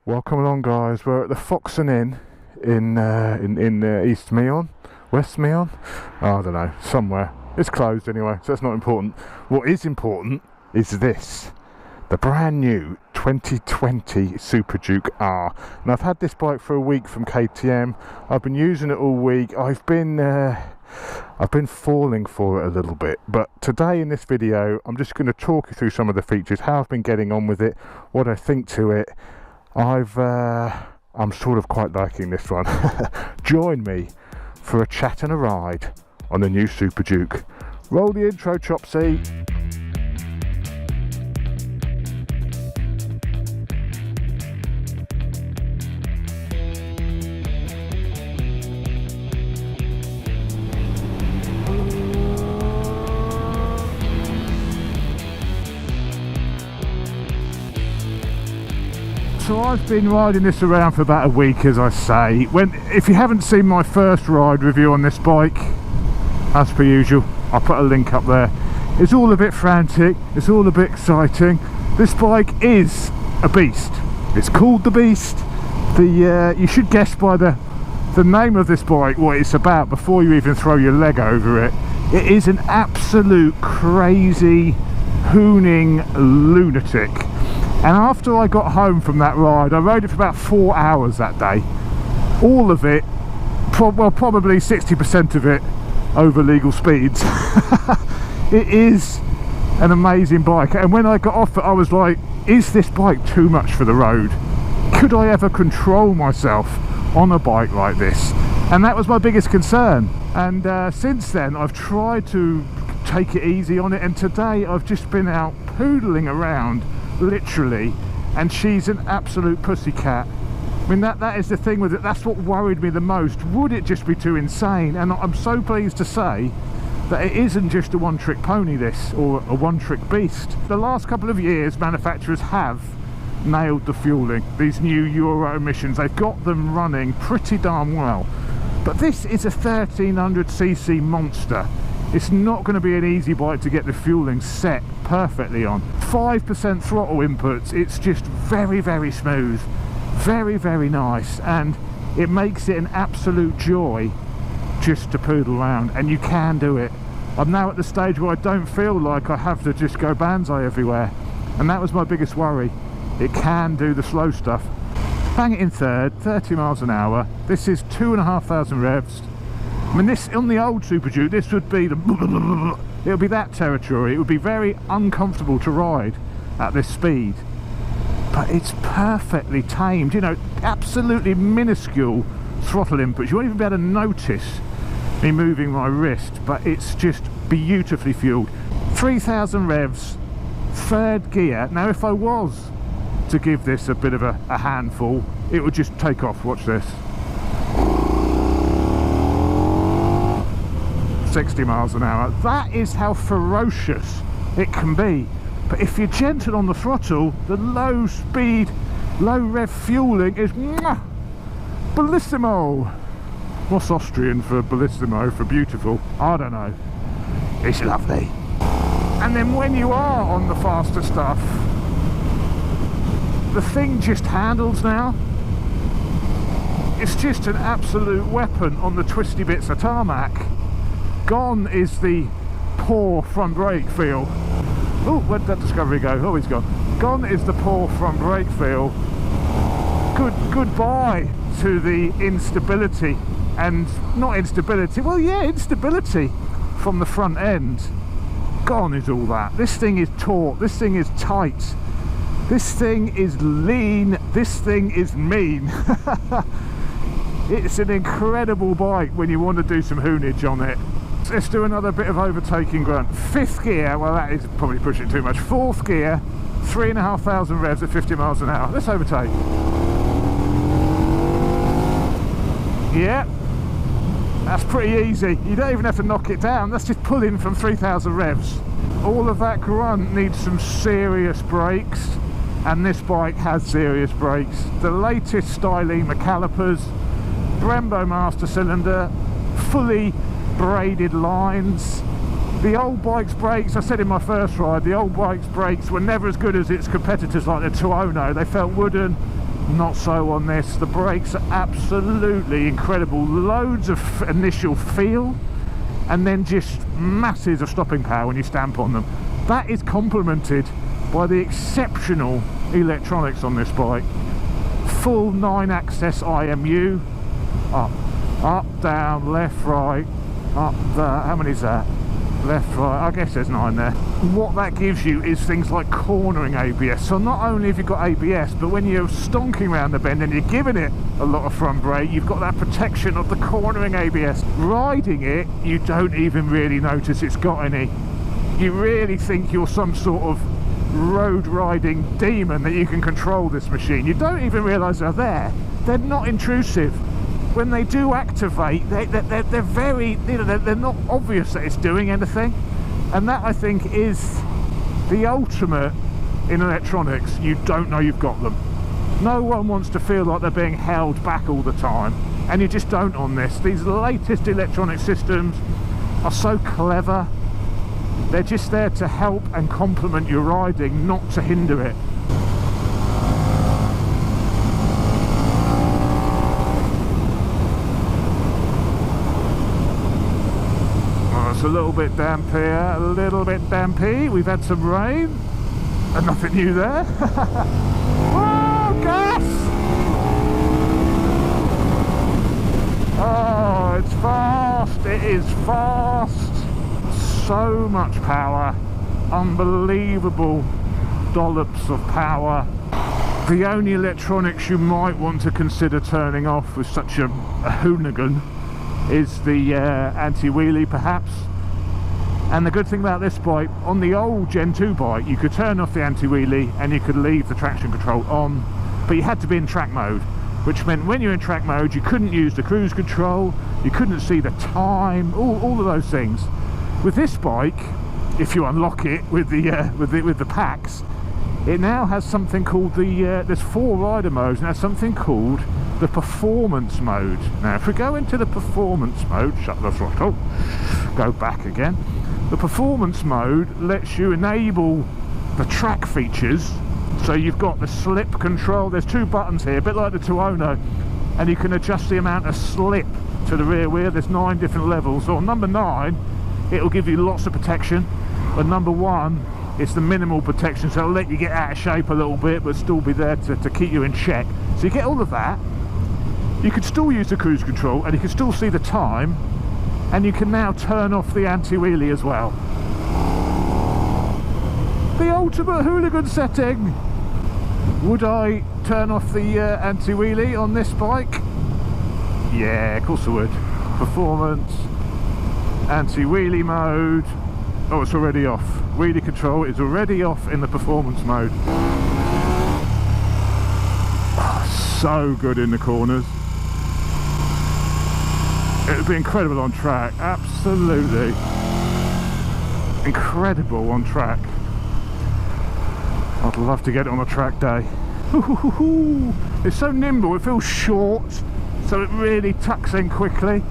Welcome along, guys. We're at the Foxton Inn in East Meon, West Meon. I don't know, somewhere. It's closed anyway, so that's not important. What is important is this: the brand new 2020 Super Duke R. Now, I've had this bike for a week from KTM. I've been using it all week. I've been falling for it a little bit, but today in this video I'm just going to talk you through some of the features, how I've been getting on with it, what I think to it. I'm sort of quite liking this one. Join me for a chat and a ride on the new Super Duke. Roll the intro, Chopsy. So I've been riding this around for about a week, as I say. If you haven't seen my first ride review on this bike, as per usual, I'll put a link up there. It's all a bit frantic, it's all a bit exciting. This bike is a beast. It's called the Beast. You should guess by the name of this bike what it's about before you even throw your leg over it. It is an absolute crazy, hooning lunatic. And after I got home from that ride, I rode it for about 4 hours that day. All of it, probably 60% of it over legal speeds. It is an amazing bike. And when I got off it, I was like, is this bike too much for the road? Could I ever control myself on a bike like this? And that was my biggest concern. And since then, I've tried to take it easy on it. And today, I've just been out poodling around, literally, and she's an absolute pussycat. I mean, that is the thing with it. That's what worried me the most. Would it just be too insane? And I'm so pleased to say that it isn't just a one-trick pony, this, or a one-trick beast. The last couple of years, manufacturers have nailed the fueling. These new Euro emissions, they've got them running pretty darn well. But this is a 1300cc monster. It's not going to be an easy bike to get the fueling set perfectly on. 5% throttle inputs, it's just very, very smooth, very, very nice, and it makes it an absolute joy just to poodle around, and you can do it. I'm now at the stage where I don't feel like I have to just go banzai everywhere, and that was my biggest worry. It can do the slow stuff. Bang it in third, 30 miles an hour. This is 2,500 revs. I mean, this, on the old Super Duke, this would be the... It would be that territory. It would be very uncomfortable to ride at this speed. But it's perfectly tamed, you know, absolutely minuscule throttle inputs. You won't even be able to notice me moving my wrist, but it's just beautifully fueled. 3,000 revs, third gear. Now, if I was to give this a bit of a handful, it would just take off. Watch this. 60 miles an hour. That is how ferocious it can be. But if you're gentle on the throttle, the low speed, low rev fueling is bellissimo. What's Austrian for bellissimo, for beautiful? I don't know. It's lovely. And then when you are on the faster stuff, the thing just handles now. It's just an absolute weapon on the twisty bits of tarmac. Gone is the poor front brake feel. Oh, where'd that Discovery go? Oh, he's gone. Gone is the poor front brake feel. Goodbye to the instability, and not instability, well, yeah, instability from the front end. Gone is all that. This thing is taut, this thing is tight, this thing is lean, this thing is mean. It's an incredible bike when you want to do some hoonage on it. Let's do another bit of overtaking grunt. Fifth gear, well, that is probably pushing too much. Fourth gear, 3,500 revs at 50 miles an hour. Let's overtake. Yeah, that's pretty easy. You don't even have to knock it down. That's just pulling from 3,000 revs. All of that grunt needs some serious brakes, and this bike has serious brakes. The latest Stylema calipers, Brembo master cylinder, fully braided lines. The old bike's brakes, I said in my first ride, the old bike's brakes were never as good as its competitors like the Tuono. They felt wooden, Not so on this. The brakes are absolutely incredible. Loads of initial feel and then just masses of stopping power when you stamp on them. That is complemented by the exceptional electronics on this bike. Full 9-axis IMU. Up, down, left, right, up, there. How many is that? Left, right, I guess there's 9 there. What that gives you is things like cornering ABS. So not only have you got ABS, but when you're stonking around the bend and you're giving it a lot of front brake, you've got that protection of the cornering ABS. Riding it, you don't even really notice it's got any. You really think you're some sort of road riding demon that you can control this machine. You don't even realise they're there. They're not intrusive. When they do activate, they're very, they're not obvious that it's doing anything, and that I think is the ultimate in electronics. You don't know you've got them. No one wants to feel like they're being held back all the time, and you just don't on this. These latest electronic systems are so clever. They're just there to help and complement your riding, not to hinder it. It's a little bit damp here, a little bit dampy. We've had some rain and nothing new there. Oh, gas! Oh, it's fast, it is fast. So much power, unbelievable dollops of power. The only electronics you might want to consider turning off with such a hooligan is the anti-wheelie perhaps. And the good thing about this bike, on the old Gen 2 bike, you could turn off the anti-wheelie and you could leave the traction control on, but you had to be in track mode, which meant when you're in track mode you couldn't use the cruise control, you couldn't see the time, all of those things. With this bike, if you unlock it with the packs, it now has something called there's 4 rider modes, and it has something called the performance mode. Now if we go into the performance mode, shut the throttle, go back again. The performance mode lets you enable the track features. So you've got the slip control, there's 2 buttons here, a bit like the Tuono, and you can adjust the amount of slip to the rear wheel. There's 9 different levels. So on number 9 it'll give you lots of protection, but number 1 it's the minimal protection, so it'll let you get out of shape a little bit but still be there to keep you in check. So you get all of that. You can still use the cruise control and you can still see the time, and you can now turn off the anti-wheelie as well. The ultimate hooligan setting! Would I turn off the anti-wheelie on this bike? Yeah, of course I would. Performance, anti-wheelie mode. Oh, it's already off. Wheelie control is already off in the performance mode. Oh, so good in the corners. It would be incredible on track, absolutely incredible on track. I'd love to get it on a track day. It's so nimble, it feels short, so it really tucks in quickly.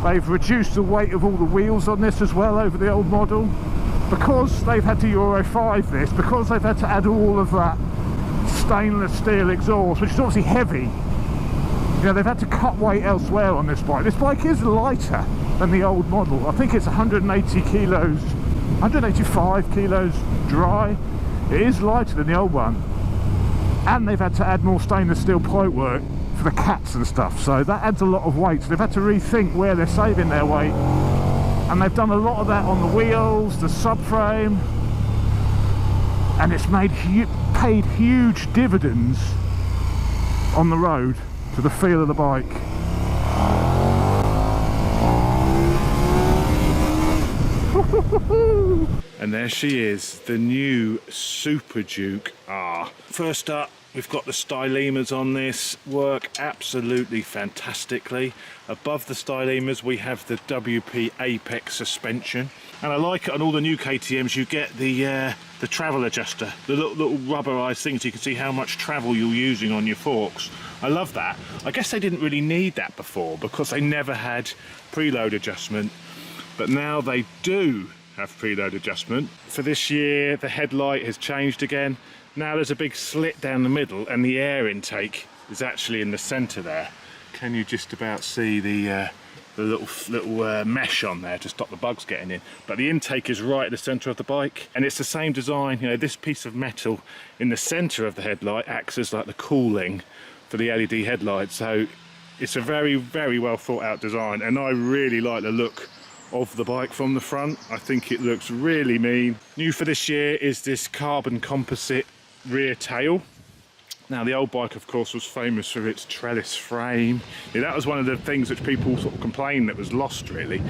They've reduced the weight of all the wheels on this as well over the old model. Because they've had to Euro 5 this, because they've had to add all of that stainless steel exhaust, which is obviously heavy. You know, they've had to cut weight elsewhere on this bike. This bike is lighter than the old model. I think it's 180 kilos, 185 kilos dry. It is lighter than the old one. And they've had to add more stainless steel pipework for the cats and stuff. So that adds a lot of weight. So they've had to rethink where they're saving their weight. And they've done a lot of that on the wheels, the subframe. And it's paid huge dividends on the road to the feel of the bike. And there she is, the new Super Duke R. First up, we've got the stylemas on this, work absolutely fantastically. Above the stylemas we have the WP Apex suspension, and I like it on all the new KTMs. You get the travel adjuster, the little rubberized thing, so you can see how much travel you're using on your forks. I love that. I guess they didn't really need that before because they never had preload adjustment, but now they do have preload adjustment. For this year the headlight has changed again. Now there's a big slit down the middle and the air intake is actually in the centre there. Can you just about see the little mesh on there to stop the bugs getting in? But the intake is right at the centre of the bike, and it's the same design. You know, this piece of metal in the centre of the headlight acts as like the cooling for the LED headlights. So it's a very, very well thought out design, and I really like the look of the bike from the front. I think it looks really mean. New for this year is this carbon composite rear tail. Now the old bike of course was famous for its trellis frame. Yeah, that was one of the things which people sort of complained that was lost really,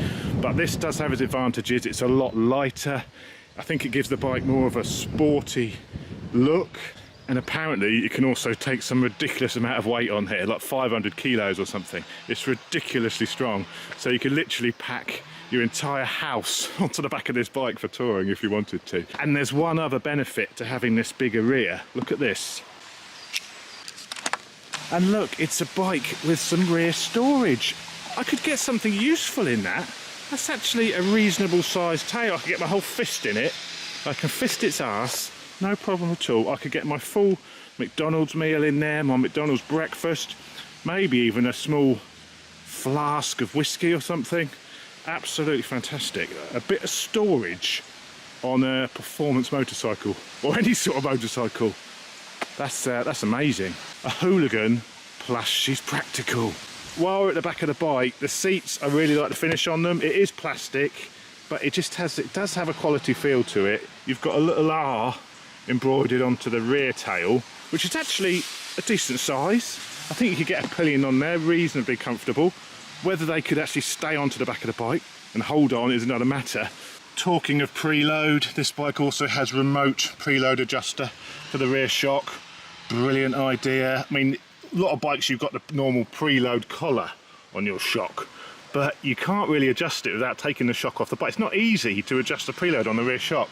but this does have its advantages. It's a lot lighter. I think it gives the bike more of a sporty look, and apparently you can also take some ridiculous amount of weight on here, like 500 kilos or something. It's ridiculously strong, so you can literally pack your entire house onto the back of this bike for touring if you wanted to. And there's one other benefit to having this bigger rear. Look at this. And look, it's a bike with some rear storage. I could get something useful in that. That's actually a reasonable sized tail. I could get my whole fist in it. I can fist its ass, no problem at all. I could get my full McDonald's meal in there, my McDonald's breakfast, maybe even a small flask of whiskey or something. Absolutely fantastic. A bit of storage on a performance motorcycle, or any sort of motorcycle. That's amazing. A hooligan, plus she's practical. While we're at the back of the bike, the seats, I really like the finish on them. It is plastic, but it does have a quality feel to it. You've got a little R embroidered onto the rear tail, which is actually a decent size. I think you could get a pillion on there, reasonably comfortable. Whether they could actually stay onto the back of the bike and hold on is another matter. Talking of preload, this bike also has remote preload adjuster for the rear shock. Brilliant idea. I mean, a lot of bikes you've got the normal preload collar on your shock, but you can't really adjust it without taking the shock off the bike. It's not easy to adjust the preload on the rear shock.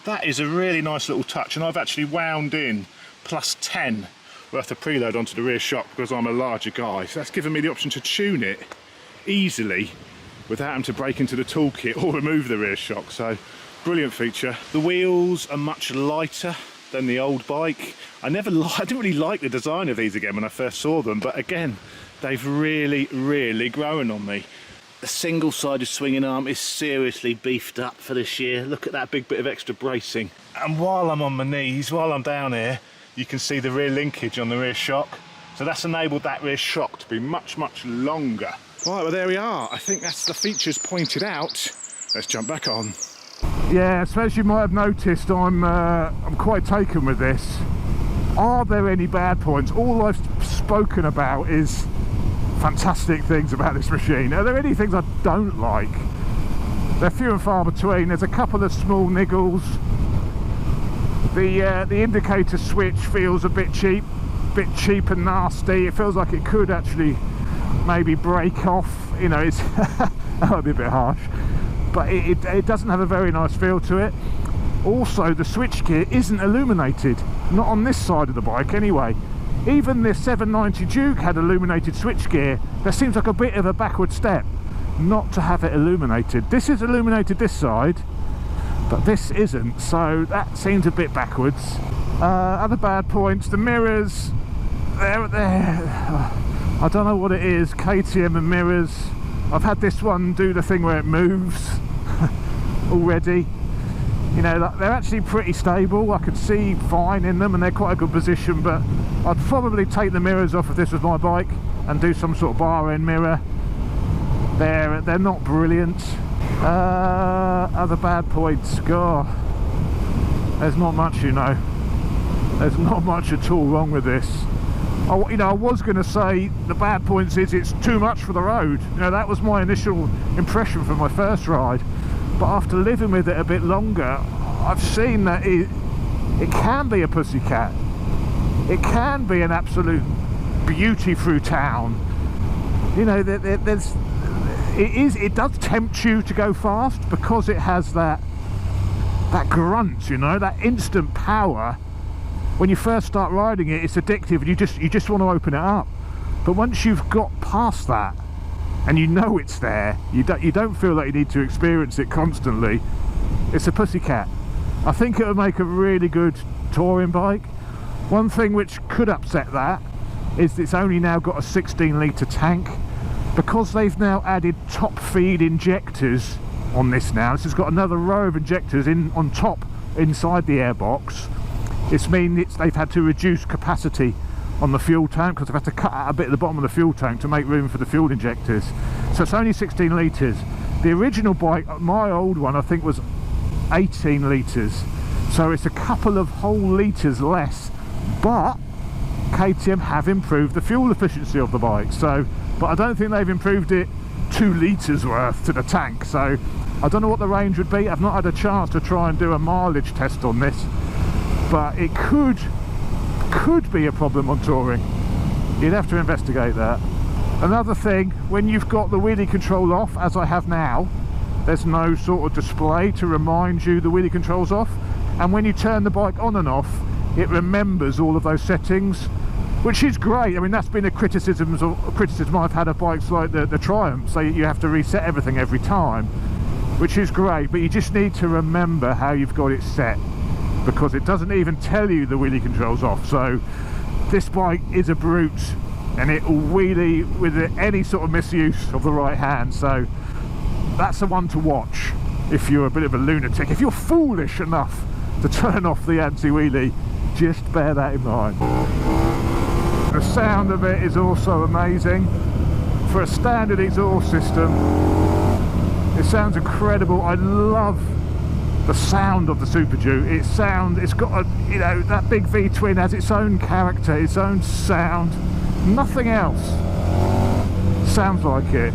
That is a really nice little touch, and I've actually wound in plus 10 worth of preload onto the rear shock because I'm a larger guy. So that's given me the option to tune it easily without having to break into the toolkit or remove the rear shock. So brilliant feature. The wheels are much lighter than the old bike. I didn't really like the design of these again when I first saw them, but again, they've really grown on me. The single-sided swinging arm is seriously beefed up for this year. Look at that big bit of extra bracing. And while I'm on my knees, while I'm down here, you can see the rear linkage on the rear shock. So that's enabled that rear shock to be much longer. Right, well there we are. I think that's the features pointed out. Let's jump back on. Yeah, so as you might have noticed, I'm quite taken with this. Are there any bad points? All I've spoken about is fantastic things about this machine. Are there any things I don't like? They're few and far between. There's a couple of small niggles. The indicator switch feels a bit cheap and nasty. It feels like it could actually maybe break off. You know, it's that would be a bit harsh, but it doesn't have a very nice feel to it. Also, the switchgear isn't illuminated, not on this side of the bike anyway. Even the 790 Duke had illuminated switchgear. There seems like a bit of a backward step not to have it illuminated. This is illuminated this side, but this isn't, so that seems a bit backwards. Other bad points, the mirrors, they're I don't know what it is, KTM and mirrors. I've had this one do the thing where it moves already. You know, they're actually pretty stable. I could see fine in them and they're quite a good position, but I'd probably take the mirrors off if this was my bike and do some sort of bar end mirror. They're not brilliant. Other bad points, God, there's not much, you know. There's not much at all wrong with this. You know, I was going to say the bad points is it's too much for the road. You know, that was my initial impression from my first ride. But after living with it a bit longer, I've seen that it can be a pussycat. It can be an absolute beauty through town. You know, it does tempt you to go fast because it has that grunt, you know, that instant power. When you first start riding it, it's addictive and you just want to open it up. But once you've got past that and you know it's there, you don't feel like you need to experience it constantly. It's a pussycat. I think it would make a really good touring bike. One thing which could upset that is it's only now got a 16 litre tank. Because they've now added top feed injectors on this now, this has got another row of injectors in on top inside the airbox. It's they've had to reduce capacity on the fuel tank because they've had to cut out a bit at the bottom of the fuel tank to make room for the fuel injectors. So it's only 16 litres. The original bike, my old one, I think was 18 litres. So it's a couple of whole litres less, but KTM have improved the fuel efficiency of the bike. So, but I don't think they've improved it 2 litres worth to the tank. So I don't know what the range would be. I've not had a chance to try and do a mileage test on this, but it could be a problem on touring. You'd have to investigate that. Another thing, when you've got the wheelie control off, as I have now, there's no sort of display to remind you the wheelie control's off, and when you turn the bike on and off, it remembers all of those settings, which is great. I mean, that's been a criticism I've had of bikes like the Triumph, so you have to reset everything every time, which is great, but you just need to remember how you've got it set, because it doesn't even tell you the wheelie control's off. So this bike is a brute, and it will wheelie with any sort of misuse of the right hand. So that's the one to watch if you're a bit of a lunatic. If you're foolish enough to turn off the anti-wheelie, just bear that in mind. The sound of it is also amazing. For a standard exhaust system, it sounds incredible. I love the sound of the Super Duke. It's got a, you know, that big V-twin has its own character, its own sound. Nothing else sounds like it.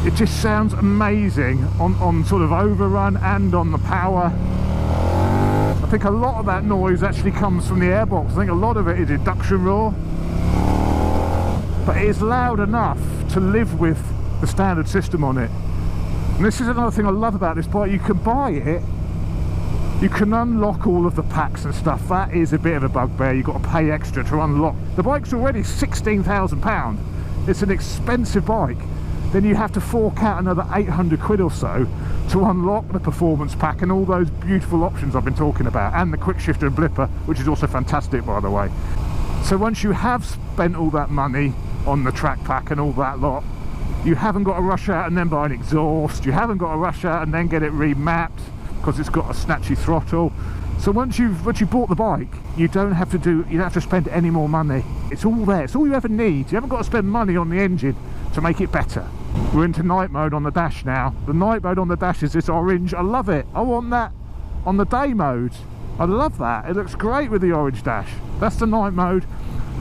It just sounds amazing on sort of overrun and on the power. I think a lot of that noise actually comes from the airbox. I think a lot of it is induction roar, but it is loud enough to live with the standard system on it. And this is another thing I love about this bike. You can buy it, you can unlock all of the packs and stuff. That is a bit of a bugbear. You've got to pay extra to unlock. The bike's already £16,000. It's an expensive bike. Then you have to fork out another 800 quid or so to unlock the performance pack and all those beautiful options I've been talking about, and the quick shifter and blipper, which is also fantastic, by the way. So once you have spent all that money on the track pack and all that lot, you haven't got to rush out and then buy an exhaust. You haven't got to rush out and then get it remapped because it's got a snatchy throttle. So once you've bought the bike, you don't have to spend any more money. It's all there. It's all you ever need. You haven't got to spend money on the engine to make it better. We're into night mode on the dash now. The night mode on the dash is this orange. I love it. I want that on the day mode. I love that. It looks great with the orange dash. That's the night mode.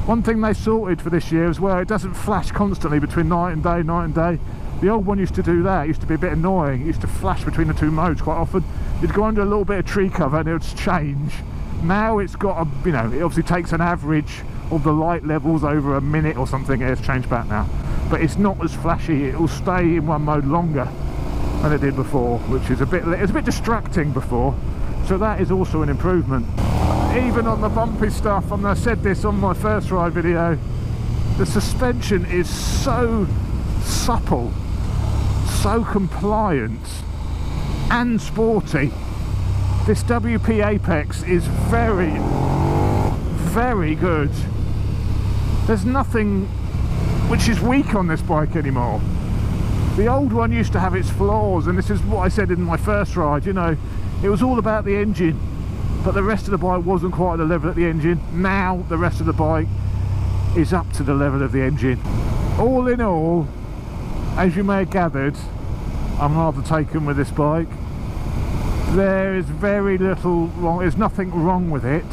One thing they sorted for this year is where it doesn't flash constantly between night and day, night and day. The old one used to do that. It used to be a bit annoying. It used to flash between the two modes quite often. You'd go under a little bit of tree cover and it would change. Now it's got a, you know, it obviously takes an average of the light levels over a minute or something. It's changed back now, but it's not as flashy. It will stay in one mode longer than it did before, which is it's a bit distracting before. So that is also an improvement. Even on the bumpy stuff, and I said this on my first ride video, the suspension is so supple, so compliant and sporty. This WP Apex is very, very good. There's nothing which is weak on this bike anymore. The old one used to have its flaws, and this is what I said in my first ride, you know, it was all about the engine, but the rest of the bike wasn't quite at the level of the engine. Now the rest of the bike is up to the level of the engine. All in all, as you may have gathered, I'm rather taken with this bike. There is very little wrong, there's nothing wrong with it.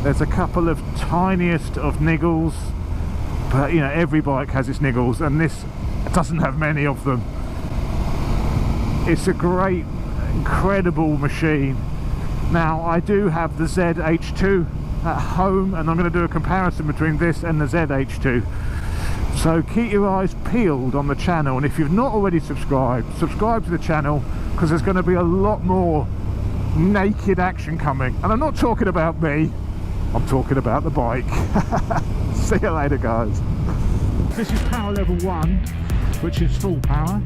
There's a couple of tiniest of niggles, but you know, every bike has its niggles, and this doesn't have many of them. It's a great, incredible machine. Now I do have the ZH2 at home, and I'm going to do a comparison between this and the ZH2. So keep your eyes peeled on the channel, and if you've not already subscribed, subscribe to the channel, because there's going to be a lot more naked action coming. And I'm not talking about me, I'm talking about the bike. See you later, guys. This is power level 1, which is full power.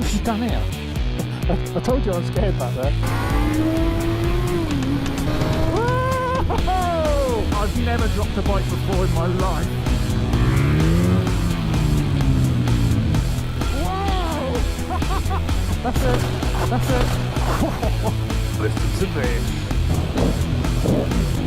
What's she done here? I told you I was scared back there. Whoa! I've never dropped a bike before in my life. Whoa! That's it. That's it. Listen to this.